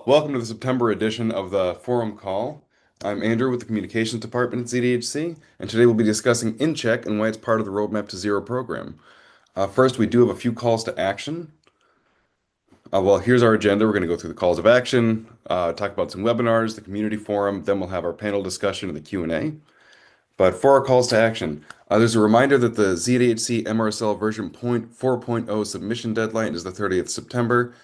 Welcome to the September edition of the Forum Call. I'm Andrew with the Communications Department at ZDHC, and today we'll be discussing InCheck and why it's part of the Roadmap to Zero program. First, we do have a few calls to action. Here's our agenda. We're going to go through the calls of action, talk about some webinars, the community forum, then we'll have our panel discussion and the Q&A. But for our calls to action, there's a reminder that the ZDHC MRSL version 4.0 submission deadline is the 30th September.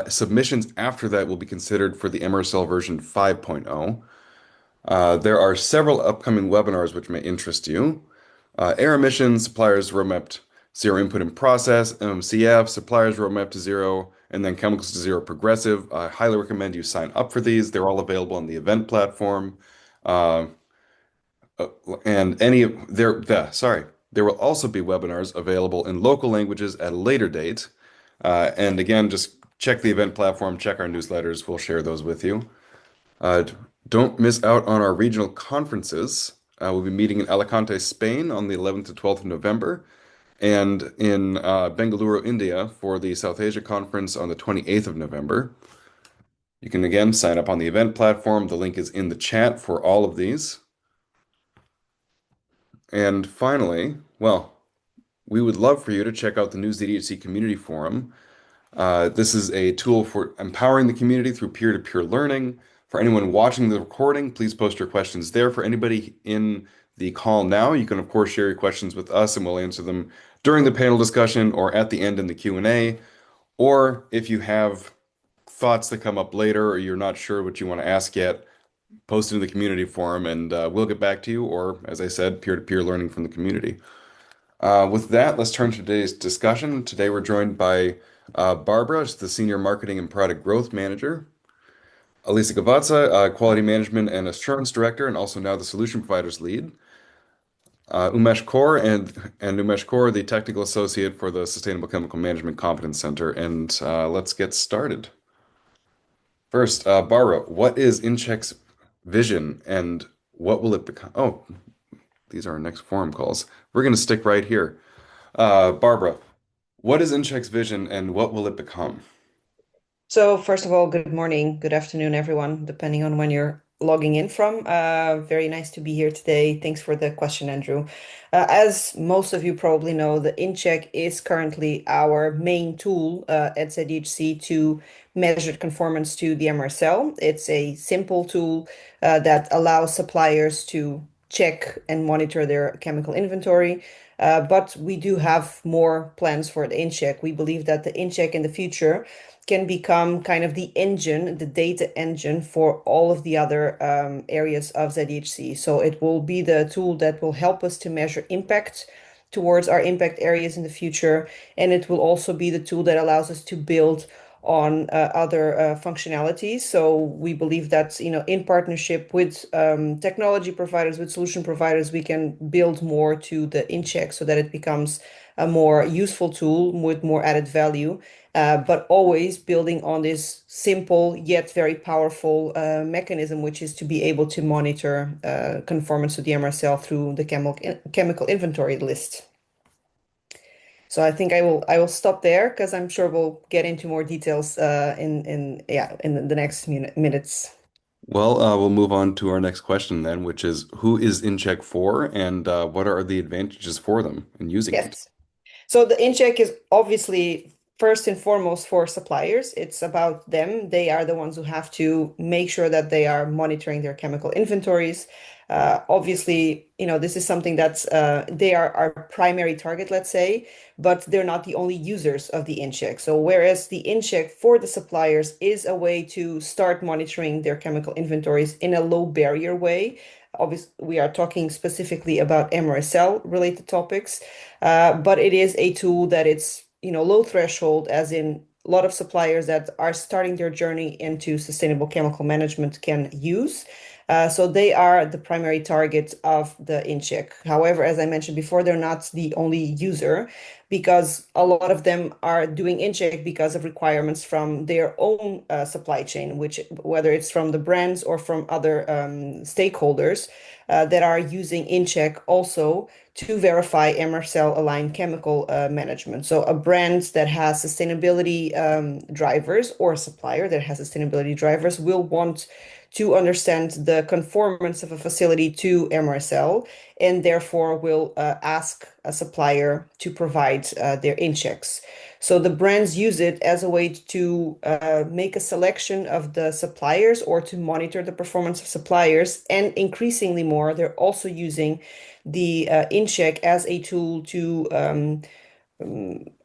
Submissions after that will be considered for the MRSL version 5.0. There are several upcoming webinars which may interest you. Air emissions, suppliers roadmap to zero input and process, MMCF, suppliers roadmap to zero, and then chemicals to zero progressive. I highly recommend you sign up for these. They're all available on the event platform. Uh, and any of there will also be webinars available in local languages at a later date. And again, just check the event platform, check our newsletters. We'll share those with you. Uh, don't miss out on our regional conferences. We'll be meeting in Alicante, Spain on the 11th to 12th of November, and in Bengaluru, India for the South Asia Conference on the 28th of November. You can again sign up on the event platform. The link is in the chat for all of these. And finally, we would love for you to check out the new ZDHC Community Forum. This is a tool for empowering the community through peer-to-peer learning. For anyone watching the recording, please post your questions there. For anybody in the call now, you can of course share your questions with us and we'll answer them during the panel discussion or at the end in the Q&A. Or if you have thoughts that come up later or you're not sure what you want to ask yet, post it in the community forum and we'll get back to you, or as I said, peer-to-peer learning from the community. With that, let's turn to today's discussion. Today we're joined by Barbara, the Senior Marketing and Product Growth Manager, Elisa Gavazza, Quality Management and Assurance Director, and also now the Solution Providers Lead, Umesh Kaur, and Umesh Kaur, the Technical Associate for the Sustainable Chemical Management Competence Center. And let's get started. First, Barbara, what is InCheck's vision and what will it become? Oh, these are our next forum calls. We're going to stick right here. Barbara, what is InCheck's vision and what will it become? So first of all, good morning, good afternoon, everyone, depending on when you're logging in from. Very nice to be here today. Thanks for the question, Andrew. As most of you probably know, the InCheck is currently our main tool at ZDHC to measure conformance to the MRSL. It's a simple tool that allows suppliers to check and monitor their chemical inventory. But we do have more plans for the InCheck. We believe that the InCheck in the future can become kind of the engine, the data engine for all of the other areas of ZDHC. So it will be the tool that will help us to measure impact towards our impact areas in the future. And it will also be the tool that allows us to build on other functionalities. So we believe that, in partnership with technology providers, with solution providers, we can build more to the InCheck so that it becomes a more useful tool with more added value, but always building on this simple yet very powerful mechanism, which is to be able to monitor conformance to the MRSL through the chemical inventory list. So I think I will stop there because I'm sure we'll get into more details in the next minutes. We'll move on to our next question then, which is who is InCheck for and what are the advantages for them in using it? Yes. So the in-check is obviously first and foremost for suppliers. It's about them. They are the ones who have to make sure that they are monitoring their chemical inventories. Obviously, this is something that's they are our primary target, let's say, but they're not the only users of the in-check. So whereas the in-check for the suppliers is a way to start monitoring their chemical inventories in a low barrier way. Obviously, we are talking specifically about MRSL related topics, but it is a tool that it's low threshold, as in a lot of suppliers that are starting their journey into sustainable chemical management can use. So they are the primary target of the InCheck. However, as I mentioned before, they're not the only user because a lot of them are doing InCheck because of requirements from their own supply chain, which whether it's from the brands or from other stakeholders that are using InCheck also to verify MRSL aligned chemical management. So a brand that has sustainability drivers or a supplier that has sustainability drivers will want to understand the conformance of a facility to MRSL and therefore will ask a supplier to provide their in checks. So the brands use it as a way to make a selection of the suppliers or to monitor the performance of suppliers. And increasingly more, they're also using the InCheck as a tool to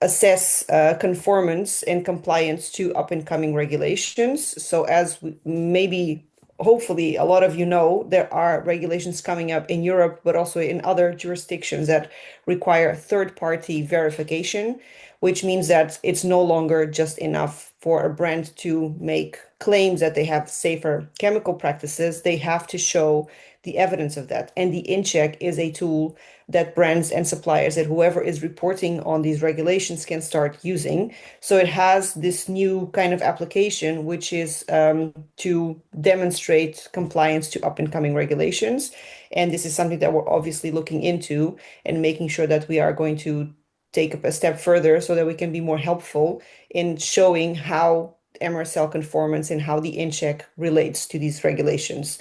assess conformance and compliance to up and coming regulations. So, as maybe hopefully a lot of you know, there are regulations coming up in Europe, but also in other jurisdictions that require third-party verification, which means that it's no longer just enough for a brand to make claims that they have safer chemical practices. They have to show the evidence of that. And the InCheck is a tool that brands and suppliers, that whoever is reporting on these regulations can start using. So it has this new kind of application, which is to demonstrate compliance to up and coming regulations. And this is something that we're obviously looking into and making sure that we are going to take a step further so that we can be more helpful in showing how MRSL conformance and how the InCheck relates to these regulations.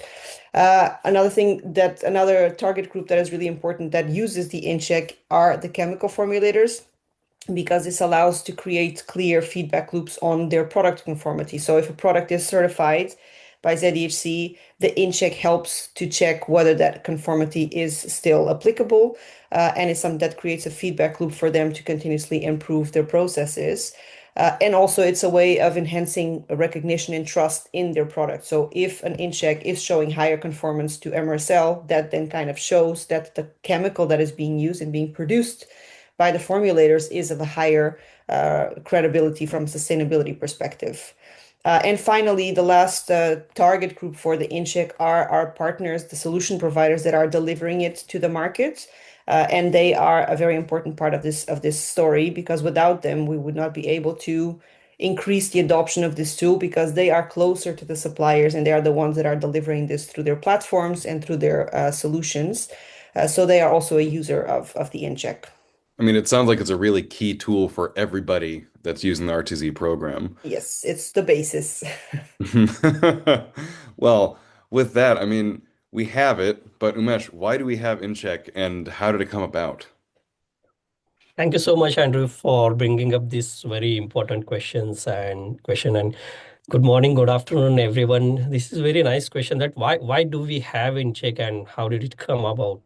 Another target group that is really important that uses the InCheck are the chemical formulators because this allows to create clear feedback loops on their product conformity. So if a product is certified by ZDHC, the InCheck helps to check whether that conformity is still applicable, and it's something that creates a feedback loop for them to continuously improve their processes. And also, it's a way of enhancing recognition and trust in their product. So, if an InCheck is showing higher conformance to MRSL, that then kind of shows that the chemical that is being used and being produced by the formulators is of a higher credibility from a sustainability perspective. And finally, the last target group for the InCheck are our partners, the solution providers that are delivering it to the market. And they are a very important part of this story because without them, we would not be able to increase the adoption of this tool because they are closer to the suppliers and they are the ones that are delivering this through their platforms and through their solutions. So they are also a user of the InCheck. I mean, it sounds like it's a really key tool for everybody that's using the RTZ program. Yes, it's the basis. Well, with that, I mean, we have it, but Umesh, why do we have InCheck and how did it come about? Thank you so much, Andrew, for bringing up these very important question. And good morning, good afternoon, everyone. This is a very nice question that why do we have InCheck and how did it come about?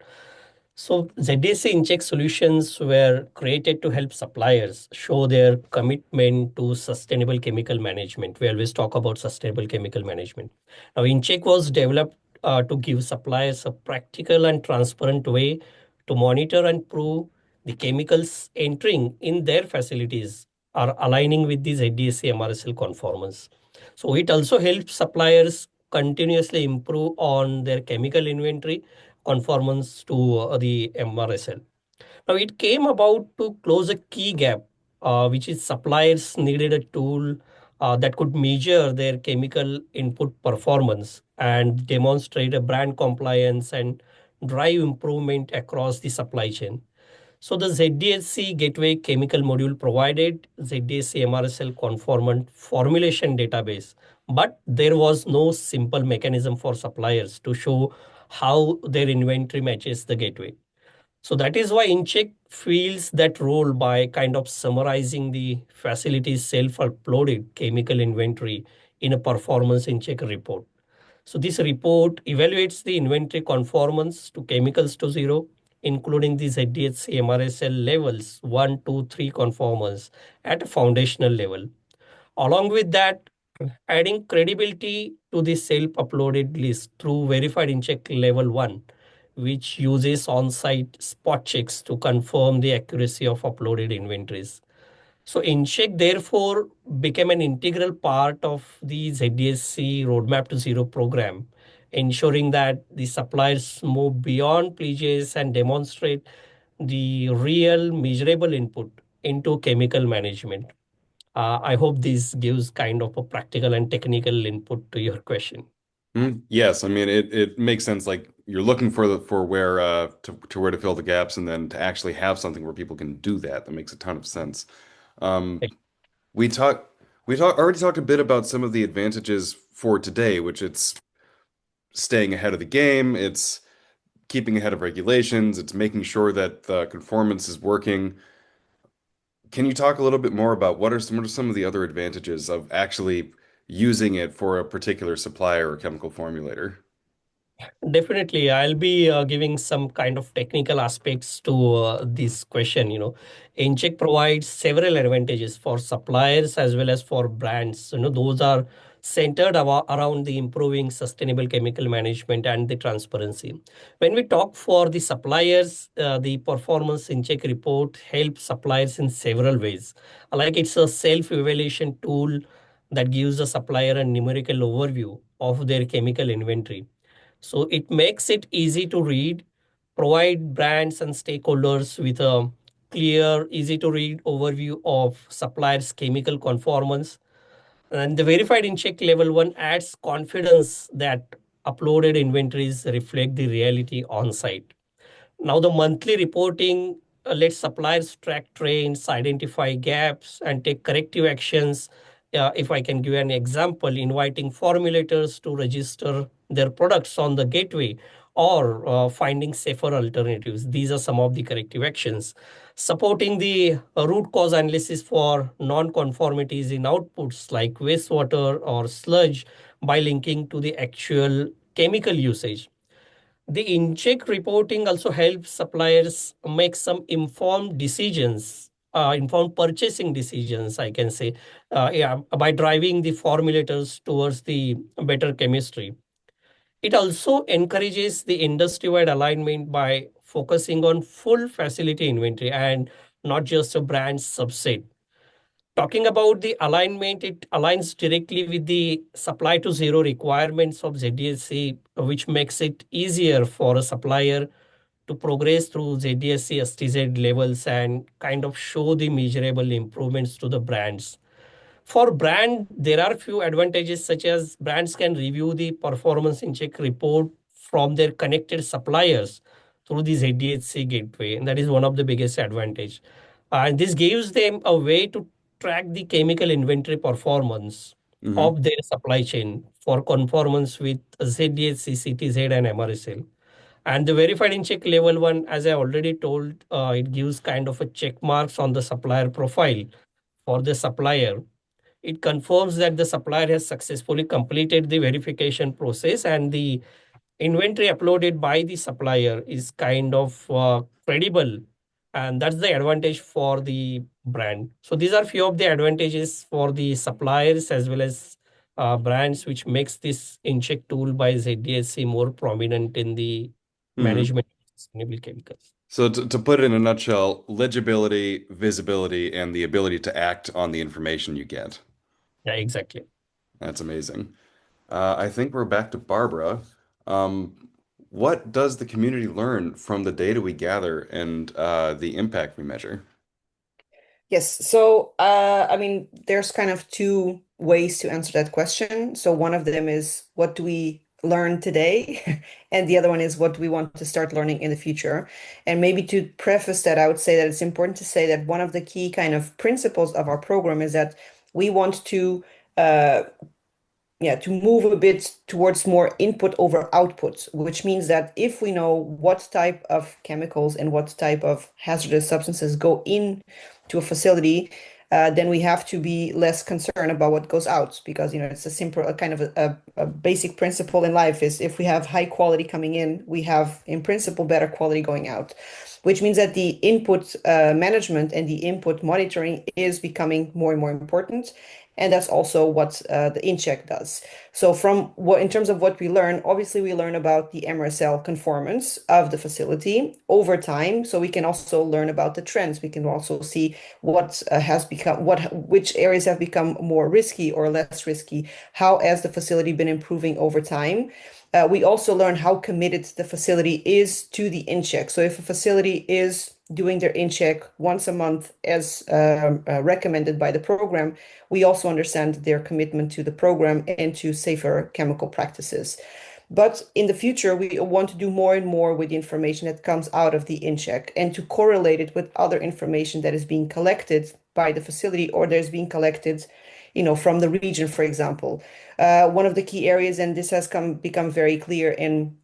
So ZDC InCheck solutions were created to help suppliers show their commitment to sustainable chemical management. We always talk about sustainable chemical management. Now, InCheck was developed to give suppliers a practical and transparent way to monitor and prove the chemicals entering in their facilities are aligning with the ZDSC MRSL conformance. So it also helps suppliers continuously improve on their chemical inventory conformance to the MRSL. Now, it came about to close a key gap, which is suppliers needed a tool that could measure their chemical input performance and demonstrate a brand compliance and drive improvement across the supply chain. So the ZDSC Gateway Chemical Module provided ZDSC MRSL conformant formulation database, but there was no simple mechanism for suppliers to show how their inventory matches the gateway. So that is why InCheck fills that role by kind of summarizing the facility's self-uploaded chemical inventory in a performance InCheck report. So this report evaluates the inventory conformance to chemicals to zero, including the ZDHC MRSL levels 1, 2, 3 conformance at a foundational level. Along with that, adding credibility to the self-uploaded list through verified InCheck level 1, which uses on-site spot checks to confirm the accuracy of uploaded inventories. So InCheck therefore became an integral part of the ZDSC Roadmap to Zero program, ensuring that the suppliers move beyond pledges and demonstrate the real measurable input into chemical management. I hope this gives kind of a practical and technical input to your question. Yes, I mean it makes sense. Like you're looking for for where to where to fill the gaps, and then to actually have something where people can do that. That makes a ton of sense. Um, we talked already talked a bit about some of the advantages for today, which it's staying ahead of the game, it's keeping ahead of regulations, it's making sure that the conformance is working. Can you talk a little bit more about what are some of the other advantages of actually using it for a particular supplier or chemical formulator? Definitely, I'll be giving some kind of technical aspects to this question. Incheck provides several advantages for suppliers as well as for brands. Those are centered around the improving sustainable chemical management and the transparency. When we talk for the suppliers, the performance Incheck report helps suppliers in several ways. Like it's a self-evaluation tool that gives the supplier a numerical overview of their chemical inventory, so it makes it easy to read, provide brands and stakeholders with a clear, easy to read overview of suppliers' chemical conformance. And the verified in check level 1 adds confidence that uploaded inventories reflect the reality on site. Now, the monthly reporting lets suppliers track trends, identify gaps, and take corrective actions. If I can give an example, inviting formulators to register their products on the gateway or finding safer alternatives. These are some of the corrective actions. Supporting the root cause analysis for non-conformities in outputs like wastewater or sludge by linking to the actual chemical usage. The in-check reporting also helps suppliers make some informed decisions, informed purchasing decisions, I can say, yeah, by driving the formulators towards the better chemistry. It also encourages the industry-wide alignment by focusing on full facility inventory and not just a brand subset. Talking about the alignment, it aligns directly with the supply to zero requirements of ZDSC, which makes it easier for a supplier to progress through ZDSC STZ levels and kind of show the measurable improvements to the brands. For brand, there are few advantages such as brands can review the performance in check report from their connected suppliers through the ZDHC gateway. And that is one of the biggest advantage. And this gives them a way to track the chemical inventory performance Hmm. of their supply chain for conformance with ZDHC, CTZ, and MRSL. And the verified in check level 1, as I already told, it gives kind of a check marks on the supplier profile for the supplier. It confirms that the supplier has successfully completed the verification process and the inventory uploaded by the supplier is kind of credible. And that's the advantage for the brand. So these are few of the advantages for the suppliers as well as brands, which makes this in-check tool by ZDSC more prominent in the Hmm. management of sustainable chemicals. So to put it in a nutshell, legibility, visibility, and the ability to act on the information you get. Yeah, exactly. That's amazing. I think we're back to Barbara. What does the community learn from the data we gather and the impact we measure? Yes. So, I mean, there's kind of two ways to answer that question. So, one of them is what do we learn today? And the other one is what do we want to start learning in the future? And maybe to preface that, I would say that it's important to say that one of the key kind of principles of our program is that we want to uh, yeah, to move a bit towards more input over output, which means that if we know what type of chemicals and what type of hazardous substances go in to a facility, then we have to be less concerned about what goes out because, it's a simple, a kind of a basic principle in life is if we have high quality coming in, we have in principle better quality going out, which means that the input management and the input monitoring is becoming more and more important. And that's also what the InCheck does. So in terms of what we learn, obviously we learn about the MRSL conformance of the facility over time. So we can also learn about the trends. We can also see which areas have become more risky or less risky. How has the facility been improving over time? We also learn how committed the facility is to the InCheck. So if a facility is doing their InCheck once a month as recommended by the program, we also understand their commitment to the program and to safer chemical practices. But in the future, we want to do more and more with the information that comes out of the InCheck and to correlate it with other information that is being collected by the facility or that is being collected, from the region, for example. One of the key areas, and this has become very clear in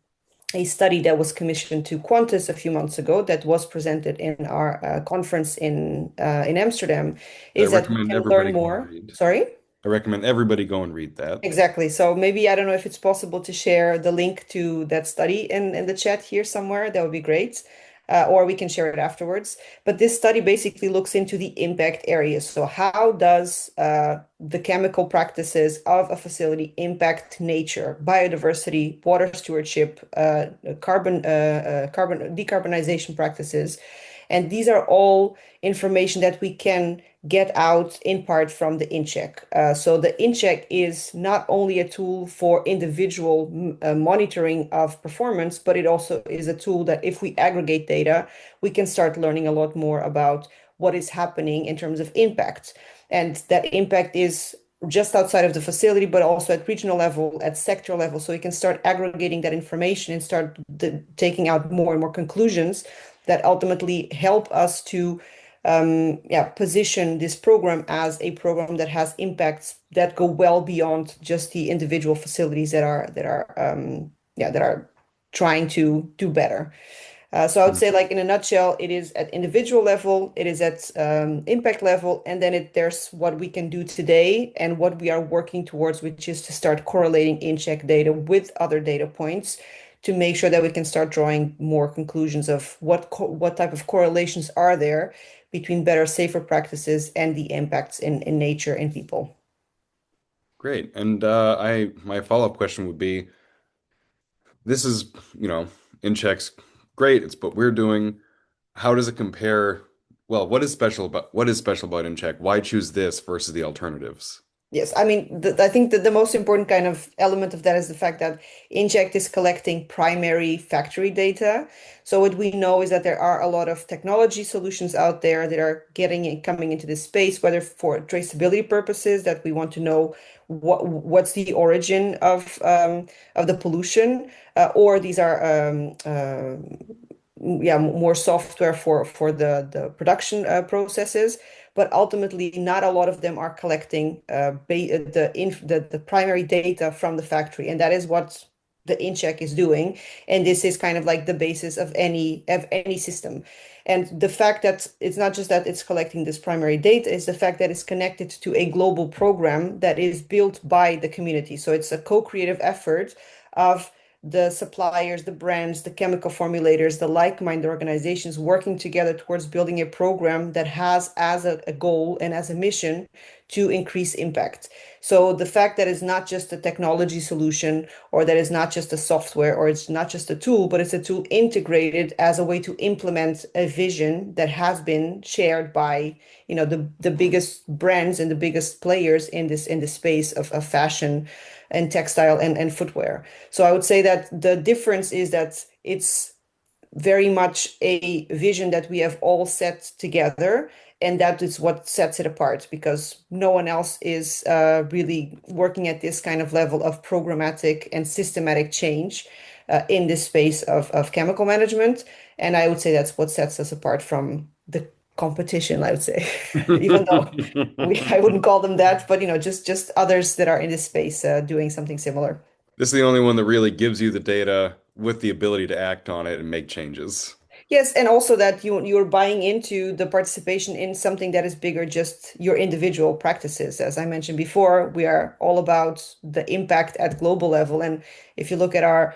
a study that was commissioned to Qantas a few months ago that was presented in our conference in Amsterdam, I is that we recommend can everybody learn go and more. read. Sorry? I recommend everybody go and read that. Exactly. So maybe I don't know if it's possible to share the link to that study in the chat here somewhere. That would be great. Or we can share it afterwards. But this study basically looks into the impact areas. So how does the chemical practices of a facility impact nature, biodiversity, water stewardship, carbon decarbonization practices? And these are all information that we can get out in part from the InCheck. So the InCheck is not only a tool for individual monitoring of performance, but it also is a tool that if we aggregate data, we can start learning a lot more about what is happening in terms of impact. And that impact is just outside of the facility, but also at regional level, at sector level. So we can start aggregating that information and start taking out more and more conclusions that ultimately help us to position this program as a program that has impacts that go well beyond just the individual facilities that are trying to do better. So I would say, like in a nutshell, it is at individual level, it is at impact level, and then there's what we can do today and what we are working towards, which is to start correlating InCheck data with other data points to make sure that we can start drawing more conclusions of what type of correlations are there between better, safer practices and the impacts in nature and people. Great. And my follow-up question would be, this is, in checks, great. It's what we're doing. How does it compare? Well, what is special about in check? Why choose this versus the alternatives? Yes, I mean, I think that the most important kind of element of that is the fact that Inject is collecting primary factory data. So what we know is that there are a lot of technology solutions out there that are coming into this space, whether for traceability purposes, that we want to know what's the origin of the pollution, or these are more software for the production processes, but ultimately not a lot of them are collecting the primary data from the factory, and that is what the InCheck is doing. And this is kind of like the basis of any system. And the fact that it's not just that it's collecting this primary data, is the fact that it's connected to a global program that is built by the community. So it's a co-creative effort of the suppliers, the brands, the chemical formulators, the like-minded organizations working together towards building a program that has as a goal and as a mission to increase impact. So the fact that it's not just a technology solution, or that it's not just a software, or it's not just a tool, but it's a tool integrated as a way to implement a vision that has been shared by, the biggest brands and the biggest players in this space of fashion and textile and footwear. So I would say that the difference is that it's very much a vision that we have all set together, and that is what sets it apart, because no one else is really working at this kind of level of programmatic and systematic change in this space of chemical management. And I would say that's what sets us apart from the competition, I would say, even though I wouldn't call them that, but just others that are in this space doing something similar. This is the only one that really gives you the data with the ability to act on it and make changes. Yes, and also that you're buying into the participation in something that is bigger, just your individual practices. As I mentioned before, we are all about the impact at global level. And if you look at our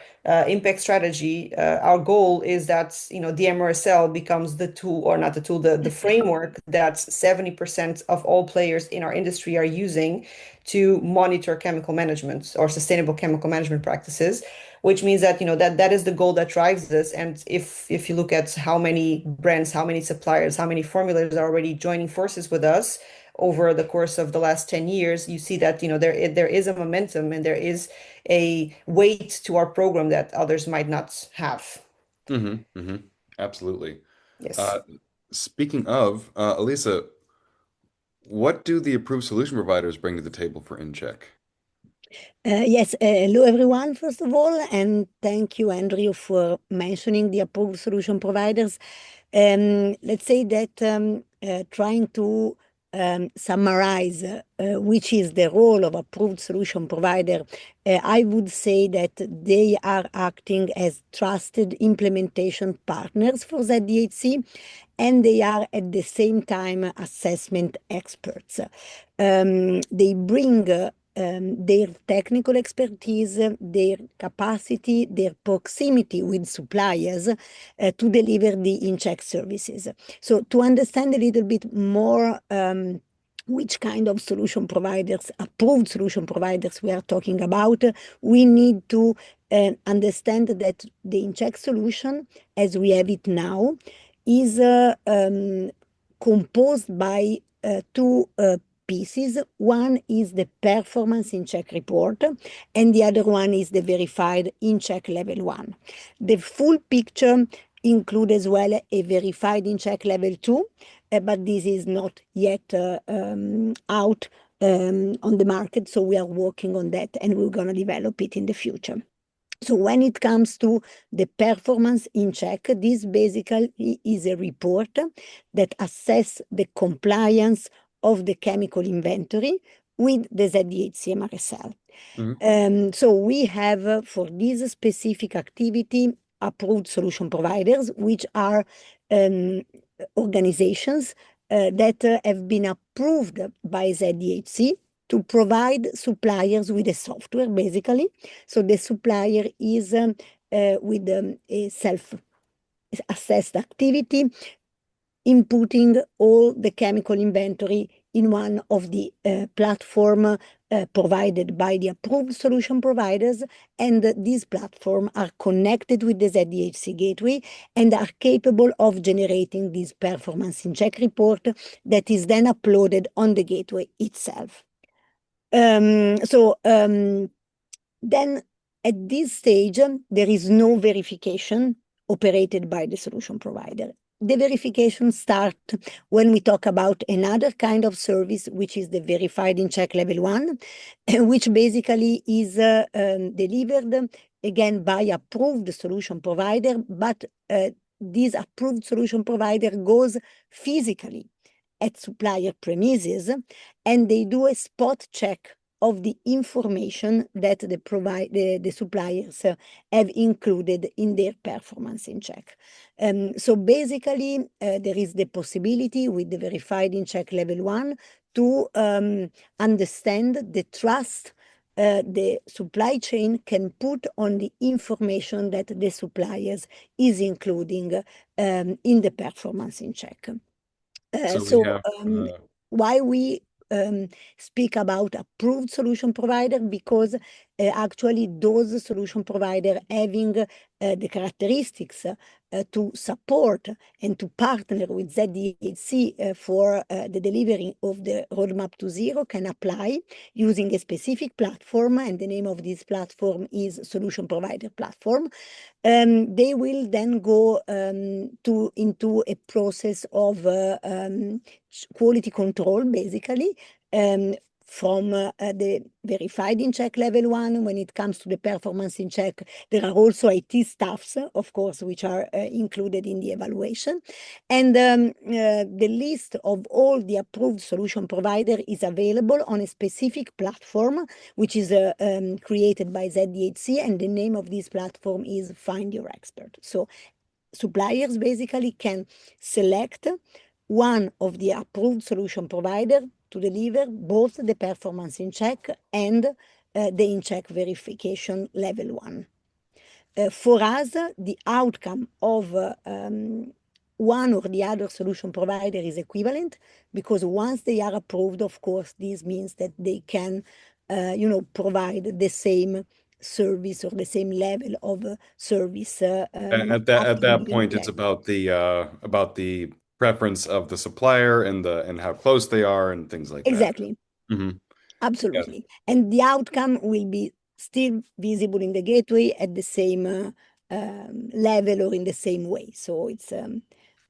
impact strategy, our goal is that the MRSL becomes the tool, or not the tool, the framework that 70% of all players in our industry are using to monitor chemical management or sustainable chemical management practices, which means that that is the goal that drives this. And if you look at how many brands, how many suppliers, how many formulators are already joining forces with us over the course of the last 10 years, you see that there is a momentum and there is a weight to our program that others might not have. Absolutely. Yes. Uh, Speaking of, Elisa, what do the approved solution providers bring to the table for InCheck? Yes, hello everyone, first of all, and thank you, Andrew, for mentioning the approved solution providers. Let's say that trying to summarize which is the role of approved solution provider, I would say that they are acting as trusted implementation partners for ZDHC, and they are at the same time assessment experts. They bring their technical expertise, their capacity, their proximity with suppliers to deliver the InCheck services. So to understand a little bit more which kind of solution providers, approved solution providers we are talking about, we need to understand that the InCheck solution, as we have it now, is composed by two pieces. One is the performance InCheck report, and the other one is the verified InCheck level 1. The full picture includes as well a verified InCheck level 2, but this is not yet out on the market, so we are working on that and we're going to develop it in the future. So when it comes to the performance InCheck, this basically is a report that assesses the compliance of the chemical inventory with the ZDHC MRSL. So we have for this specific activity approved solution providers, which are organizations that have been approved by ZDHC to provide suppliers with a software, basically. So the supplier is with a self-assessed activity, inputting all the chemical inventory in one of the platform provided by the approved solution providers, and these platforms are connected with the ZDHC gateway and are capable of generating this performance InCheck report that is then uploaded on the gateway itself. Then at this stage, there is no verification operated by the solution provider. The verification starts when we talk about another kind of service, which is the verified InCheck level 1, which basically is delivered again by approved solution provider, but this approved solution provider goes physically at supplier premises, and they do a spot check of the information that the suppliers have included in their performance InCheck. So basically, there is the possibility with the verified InCheck level 1 to understand the trust the supply chain can put on the information that the suppliers is including in the performance InCheck. Why we speak about approved solution provider? Because actually those solution provider having the characteristics to support and to partner with ZDHC for the delivery of the roadmap to zero can apply using a specific platform, and the name of this platform is Solution Provider Platform. They will then go into a process of quality control, basically, from the verified InCheck level 1. When it comes to the performance InCheck, there are also IT staffs, of course, which are included in the evaluation. And the list of all the approved solution provider is available on a specific platform, which is created by ZDHC, and the name of this platform is Find Your Expert. So suppliers basically can select one of the approved solution provider to deliver both the performance in check and the in check verification level 1. For us, the outcome of one or the other solution provider is equivalent, because once they are approved, of course, this means that they can, provide the same service or the same level of service At after that being point, it's checked. about the preference of the supplier and how close they are and things like that. Exactly. Hmm. Yes. Absolutely. And the outcome will be still visible in the gateway at the same level or in the same way. So it's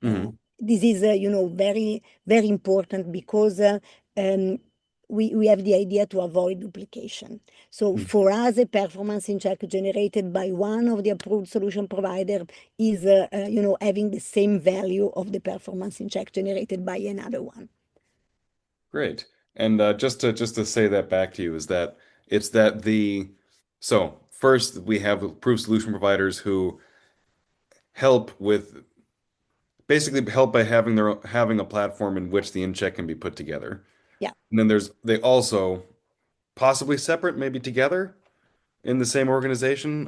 Hmm. this is very, very important, because um, we have the idea to avoid duplication. So for us, a performance in check generated by one of the approved solution provider is having the same value of the performance in check generated by another one. Great. And just to say that back to you is that it's that so first we have approved solution providers who help with basically help by having a platform in which the in-check can be put together. Yeah. And then they also possibly separate, maybe together in the same organization.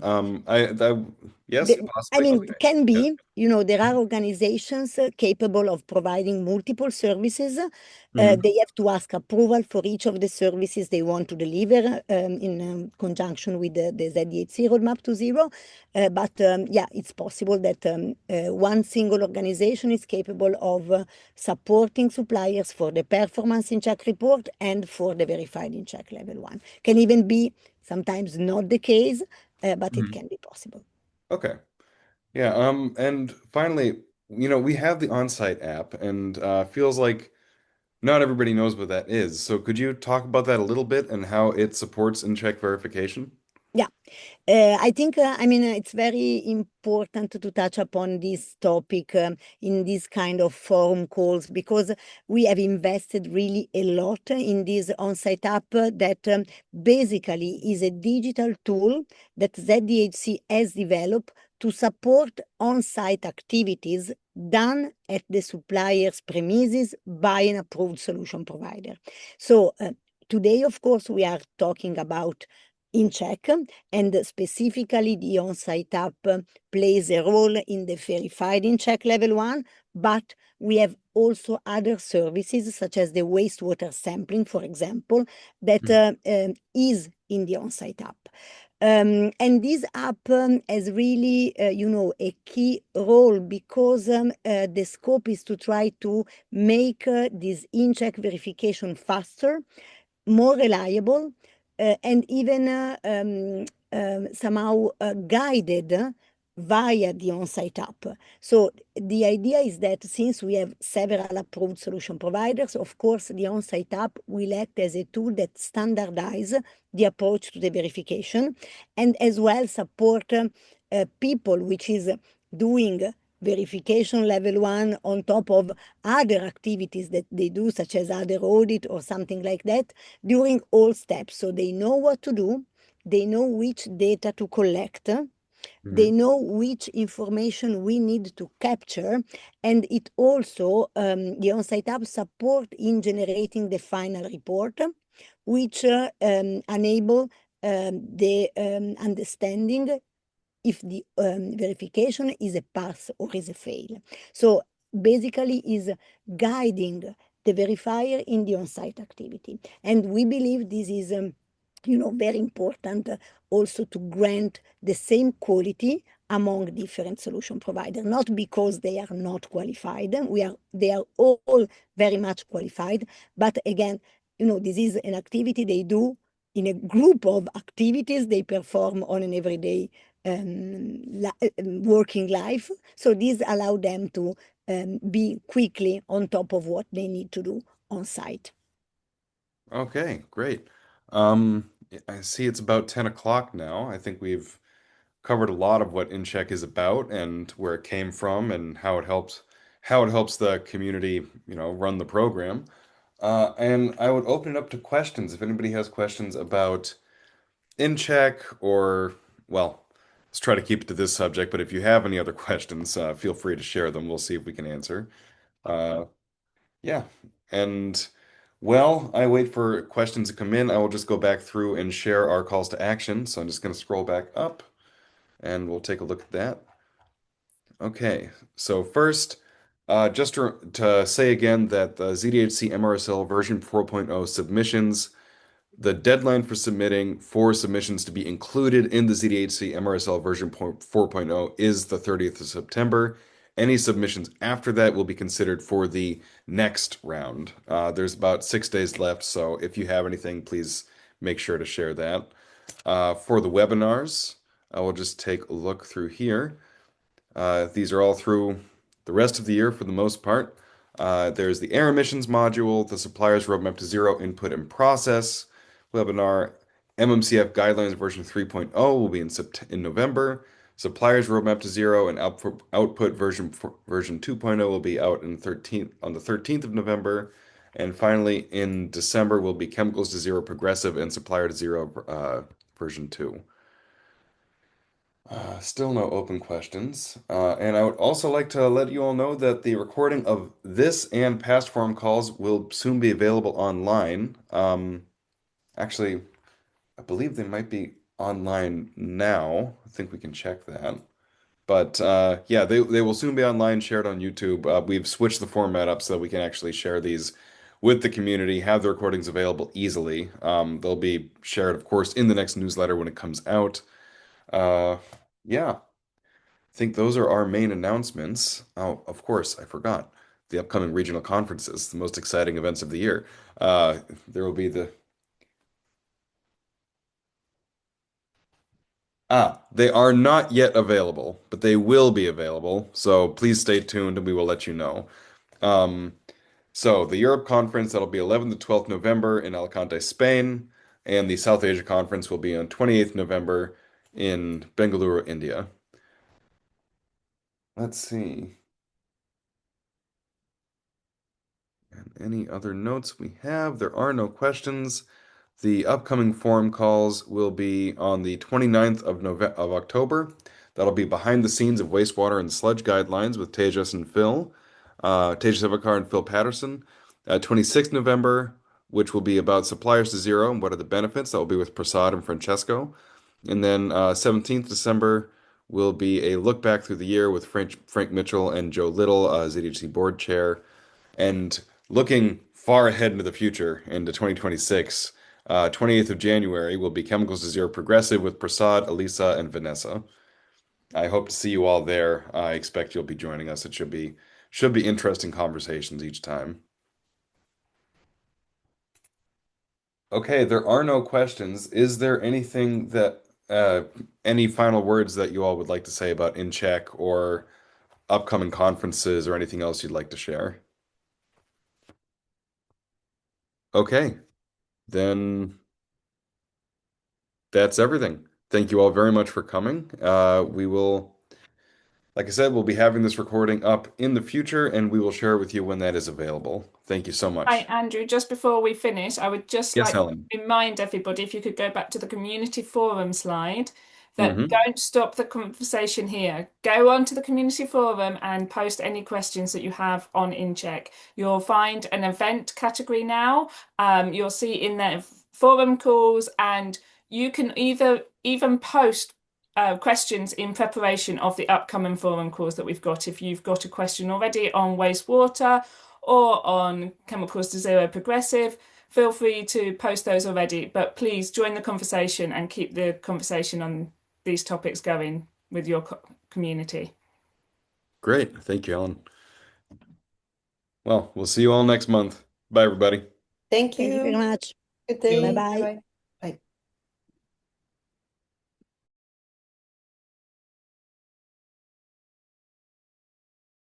Yes, I possibly. mean, Okay. can Yes. be, there are organizations capable of providing multiple services. Mhm. They have to ask approval for each of the services they want to deliver in conjunction with the Z8C roadmap to zero. But yeah, it's possible that one single organization is capable of supporting suppliers for the performance in check report and for the verified in check level 1. Can even be sometimes not the case, but it Mhm. can be possible. Okay. Yeah. And finally, we have the on-site app, and feels like not everybody knows what that is. So could you talk about that a little bit and how it supports in-check verification? Yeah, I think, it's very important to touch upon this topic in this kind of forum calls, because we have invested really a lot in this on-site app that basically is a digital tool that ZDHC has developed to support on-site activities done at the supplier's premises by an approved solution provider. So today, of course, we are talking about in check, and specifically the on-site app plays a role in the verified in check level 1, but we have also other services such as the wastewater sampling, for example, that is in the on-site app. And this app has really, a key role, because the scope is to try to make this in-check verification faster, more reliable, and even somehow guided via the on-site app. So the idea is that since we have several approved solution providers, of course, the on-site app will act as a tool that standardizes the approach to the verification, and as well support people which is doing verification level 1 on top of other activities that they do, such as other audit or something like that, during all steps. So they know what to do, they know which data to collect, they know which information we need to capture, and it also, the on-site app support in generating the final report, which enable the understanding if the verification is a pass or is a fail. So basically is guiding the verifier in the on-site activity. And we believe this is very important also to grant the same quality among different solution providers, not because they are not qualified. They are all very much qualified, but again, this is an activity they do in a group of activities they perform on an everyday working life. So these allow them to be quickly on top of what they need to do on site. Okay, great. I see it's about 10 o'clock now. I think we've covered a lot of what InCheck is about and where it came from and how it helps the community, run the program. And I would open it up to questions if anybody has questions about InCheck or, well, let's try to keep it to this subject, but if you have any other questions, feel free to share them. We'll see if we can answer. Uh, yeah, and well, I wait for questions to come in. I will just go back through and share our calls to action. So I'm just going to scroll back up and we'll take a look at that. Okay, so first, just to say again that the ZDHC MRSL version 4.0 submissions, the deadline for submitting for submissions to be included in the ZDHC MRSL version 4.0 is the 30th of September. Any submissions after that will be considered for the next round. There's about 6 days left, so if you have anything, please make sure to share that. For the webinars, I will just take a look through here. These are all through the rest of the year for the most part. There's the air emissions module, the supplier's roadmap to zero input and process webinar. MMCF guidelines version 3.0 will be in November. Supplier's roadmap to zero and output version 2.0 will be out on the 13th of November. And finally, in December will be chemicals to zero progressive and supplier to zero version 2. Still no open questions. And I would also like to let you all know that the recording of this and past forum calls will soon be available online. Actually, I believe they might be online now. I think we can check that. But yeah, they will soon be online, shared on YouTube. We've switched the format up so that we can actually share these with the community, have the recordings available easily. They'll be shared, of course, in the next newsletter when it comes out. Yeah, I think those are our main announcements. Oh, of course, I forgot the upcoming regional conferences, the most exciting events of the year. There will be they are not yet available, but they will be available. So please stay tuned and we will let you know. Um, so the Europe conference, that'll be 11th to 12th November in Alicante, Spain, and the South Asia conference will be on 28th November in Bengaluru, India. Let's see. And any other notes we have? There are no questions. The upcoming forum calls will be on the 29th of October. That'll be behind the scenes of wastewater and sludge guidelines with Tejas and Phil, Tejas Evakar and Phil Patterson. 26th November, which will be about suppliers to zero and what are the benefits. That will be with Prasad and Francesco. And then 17th December will be a look back through the year with Frank Mitchell and Joe Little, ZDHC board chair. And looking far ahead into the future, into 2026, 28th of January will be Chemicals to Zero Progressive with Prasad, Elisa, and Vanessa. I hope to see you all there. I expect you'll be joining us. It should be interesting conversations each time. Okay, there are no questions. Is there anything that any final words that you all would like to say about InCheck or upcoming conferences or anything else you'd like to share? Okay, then that's everything. Thank you all very much for coming. We will, like I said, we'll be having this recording up in the future and we will share it with you when that is available. Thank you so much. Hi, Andrew. Just before we finish, I would just Yes, like Helen. to remind everybody, if you could go back to the community forum slide, that Mhm. don't stop the conversation here. Go onto the community forum and post any questions that you have on InCheck. You'll find an event category now. You'll see in there forum calls, and you can even post questions in preparation of the upcoming forum calls that we've got. If you've got a question already on wastewater or on chemicals to zero progressive, feel free to post those already. But please join the conversation and keep the conversation on these topics going with your community. Great. Thank you, Helen. Well, we'll see you all next month. Bye, everybody. Thank Thank you very you. much. Good day. Bye-bye. Bye-bye.